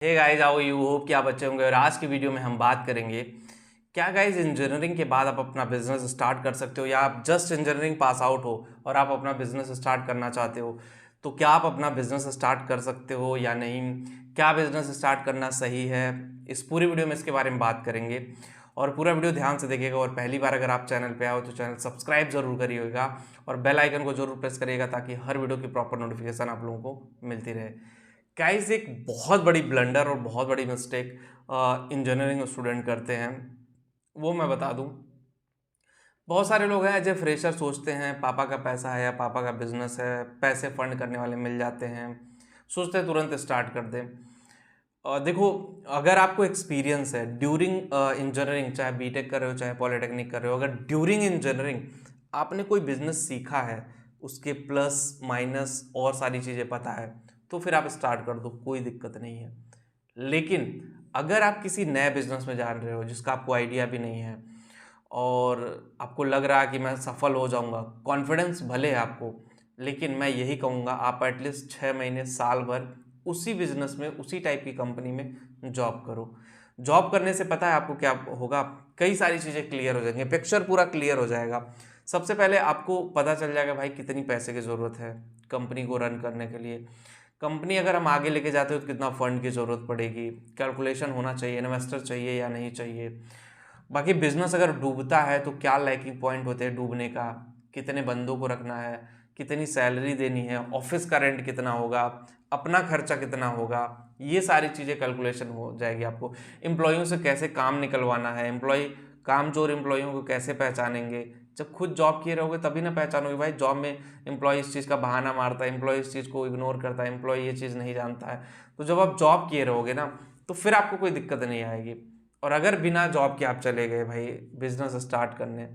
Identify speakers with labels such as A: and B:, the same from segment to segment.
A: Hey guys, how you hope कि आप अच्छे होंगे। और आज की वीडियो में हम बात करेंगे क्या गाइस इंजीनियरिंग के बाद आप अपना बिजनेस स्टार्ट कर सकते हो, या आप जस्ट इंजीनियरिंग पास आउट हो और आप अपना बिजनेस स्टार्ट करना चाहते हो, तो क्या आप अपना बिजनेस स्टार्ट कर सकते हो या नहीं। क्या बिजनेस स्टार्ट करना सही है, इस पूरी वीडियो में इसके बारे में बात करेंगे। और पूरा वीडियो ध्यान से देखिएगा, और पहली बार अगर आप चैनल पे आओ तो चैनल सब्सक्राइब जरूर करिएगा और बेल आइकन को जरूर प्रेस करिएगा, ताकि हर वीडियो की प्रॉपर नोटिफिकेशन आप लोगों को मिलती रहे। गाइस, एक बहुत बड़ी ब्लंडर और बहुत बड़ी मिस्टेक इंजीनियरिंग स्टूडेंट करते हैं, वो मैं बता दूं। बहुत सारे लोग हैं जो फ्रेशर सोचते हैं पापा का पैसा है या पापा का बिजनेस है, पैसे फंड करने वाले मिल जाते हैं, सोचते हैं तुरंत स्टार्ट कर दें। देखो, अगर आपको एक्सपीरियंस है ड्यूरिंग इंजीनियरिंग, चाहे बीटेक कर रहे हो चाहे पॉलिटेक्निक कर रहे हो, अगर ड्यूरिंग इंजीनियरिंग आपने कोई बिजनेस सीखा है, उसके प्लस माइनस और सारी चीज़ें पता है, तो फिर आप स्टार्ट कर दो, कोई दिक्कत नहीं है। लेकिन अगर आप किसी नए बिजनेस में जान रहे हो जिसका आपको आइडिया भी नहीं है, और आपको लग रहा है कि मैं सफल हो जाऊंगा, कॉन्फिडेंस भले है आपको, लेकिन मैं यही कहूँगा आप एटलीस्ट 6 महीने साल भर उसी बिजनेस में उसी टाइप की कंपनी में जॉब करो। जॉब करने से पता है आपको क्या होगा, कई सारी चीज़ें क्लियर हो जाएंगी, पिक्चर पूरा क्लियर हो जाएगा। सबसे पहले आपको पता चल जाएगा भाई कितनी पैसे की ज़रूरत है कंपनी को रन करने के लिए। कंपनी अगर हम आगे लेके जाते हो तो कितना फंड की ज़रूरत पड़ेगी, कैलकुलेशन होना चाहिए, इन्वेस्टर चाहिए या नहीं चाहिए। बाकी बिजनेस अगर डूबता है तो क्या लैकिंग पॉइंट होते हैं डूबने का, कितने बंदों को रखना है, कितनी सैलरी देनी है, ऑफिस का रेंट कितना होगा, अपना खर्चा कितना होगा, ये सारी चीज़ें कैलकुलेशन हो जाएगी आपको। एम्प्लॉयों से कैसे काम निकलवाना है, एम्प्लॉय कामचोर एम्प्लॉयों को कैसे पहचानेंगे। जब खुद जॉब किए रहोगे तभी ना पहचानोगे भाई। जॉब में एम्प्लॉय इस चीज़ का बहाना मारता है, एम्प्लॉय इस चीज़ को इग्नोर करता है, एम्प्लॉय ये चीज़ नहीं जानता है। तो जब आप जॉब किए रहोगे ना, तो फिर आपको कोई दिक्कत नहीं आएगी। और अगर बिना जॉब के आप चले गए भाई बिजनेस स्टार्ट करने,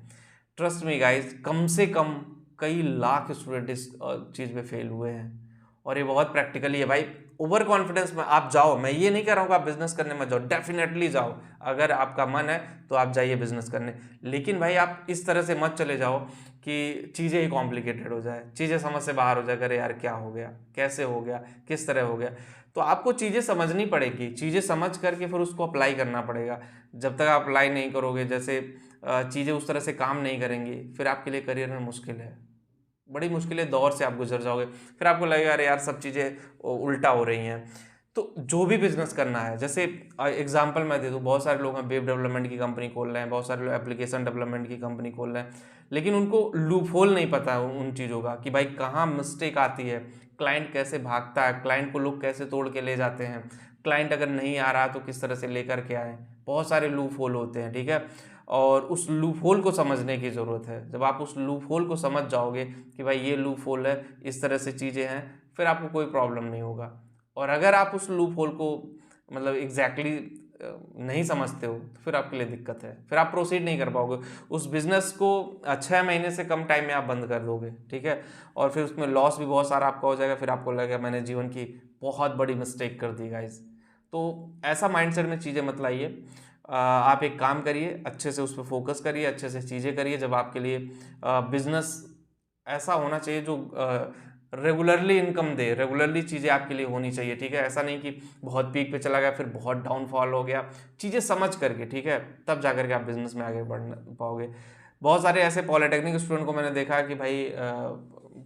A: ट्रस्ट मी गाइस, कम से कम कई लाख स्टूडेंट इस चीज़ में फेल हुए हैं। और ये बहुत प्रैक्टिकली है भाई। ओवर कॉन्फिडेंस में आप जाओ, मैं ये नहीं कह रहा हूँ कि आप बिजनेस करने मत जाओ, डेफिनेटली जाओ। अगर आपका मन है तो आप जाइए बिजनेस करने, लेकिन भाई आप इस तरह से मत चले जाओ कि चीज़ें ही कॉम्प्लिकेटेड हो जाए, चीज़ें समझ से बाहर हो जाए, अरे यार क्या हो गया, कैसे हो गया, किस तरह हो गया। तो आपको चीज़ें समझनी पड़ेगी, चीज़ें समझ करके फिर उसको अप्लाई करना पड़ेगा। जब तक आप अप्लाई नहीं करोगे, जैसे चीज़ें उस तरह से काम नहीं करेंगी, फिर आपके लिए करियर में मुश्किल है, बड़ी मुश्किलें दौर से आप गुजर जाओगे। फिर आपको लगेगा अरे यार सब चीज़ें उल्टा हो रही हैं। तो जो भी बिजनेस करना है, जैसे एग्जांपल मैं दे दूँ, बहुत सारे लोग हैं वेब डेवलपमेंट की कंपनी खोल रहे हैं, बहुत सारे लोग एप्लीकेशन डेवलपमेंट की कंपनी खोल रहे हैं, लेकिन उनको लूप होल नहीं पता है उन चीज़ों का कि भाई कहाँ मिस्टेक आती है, क्लाइंट कैसे भागता है, क्लाइंट को लोग कैसे तोड़ के ले जाते हैं, क्लाइंट अगर नहीं आ रहा तो किस तरह से लेकर के आए। बहुत सारे लूप होल होते हैं, ठीक है। और उस लूप होल को समझने की ज़रूरत है। जब आप उस लूप होल को समझ जाओगे कि भाई ये लूप होल है, इस तरह से चीज़ें हैं, फिर आपको कोई प्रॉब्लम नहीं होगा। और अगर आप उस लूप होल को मतलब एग्जैक्टली नहीं समझते हो, तो फिर आपके लिए दिक्कत है, फिर आप प्रोसीड नहीं कर पाओगे उस बिजनेस को। 6 महीने से कम टाइम में आप बंद कर दोगे, ठीक है। और फिर उसमें लॉस भी बहुत सारा आपका हो जाएगा, फिर आपको लगेगा मैंने जीवन की बहुत बड़ी मिस्टेक कर दी गाइज। तो ऐसा माइंडसेट में चीज़ें मत लाइए। आप एक काम करिए, अच्छे से उस पर फोकस करिए, अच्छे से चीज़ें करिए। जब आपके लिए बिजनेस ऐसा होना चाहिए जो रेगुलरली इनकम दे, रेगुलरली चीज़ें आपके लिए होनी चाहिए, ठीक है। ऐसा नहीं कि बहुत पीक पे चला गया फिर बहुत डाउनफॉल हो गया। चीज़ें समझ करके, ठीक है, तब जा करके आप बिजनेस में आगे बढ़ पाओगे। बहुत सारे ऐसे पॉलिटेक्निक स्टूडेंट को मैंने देखा कि भाई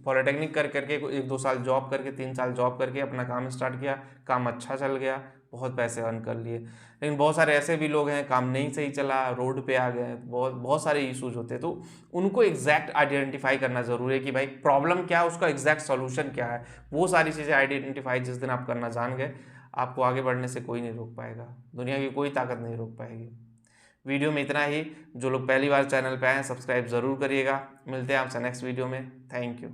A: पॉलिटेक्निक कर करके 1-2 साल जॉब करके, 3 साल जॉब करके अपना काम स्टार्ट किया, काम अच्छा चल गया, बहुत पैसे अर्न कर लिए। लेकिन बहुत सारे ऐसे भी लोग हैं, काम नहीं सही चला, रोड पे आ गए, बहुत बहुत सारे इश्यूज होते हैं। तो उनको एग्जैक्ट आइडेंटिफाई करना जरूरी है कि भाई प्रॉब्लम क्या है, उसका एग्जैक्ट सॉल्यूशन क्या है। वो सारी चीज़ें आइडेंटिफाई जिस दिन आप करना जान गए, आपको आगे बढ़ने से कोई नहीं रोक पाएगा, दुनिया की कोई ताकत नहीं रोक पाएगी। वीडियो में इतना ही। जो लोग पहली बार चैनल पे आए हैं, सब्सक्राइब जरूर करिएगा। मिलते हैं आपसे नेक्स्ट वीडियो में। Thank you.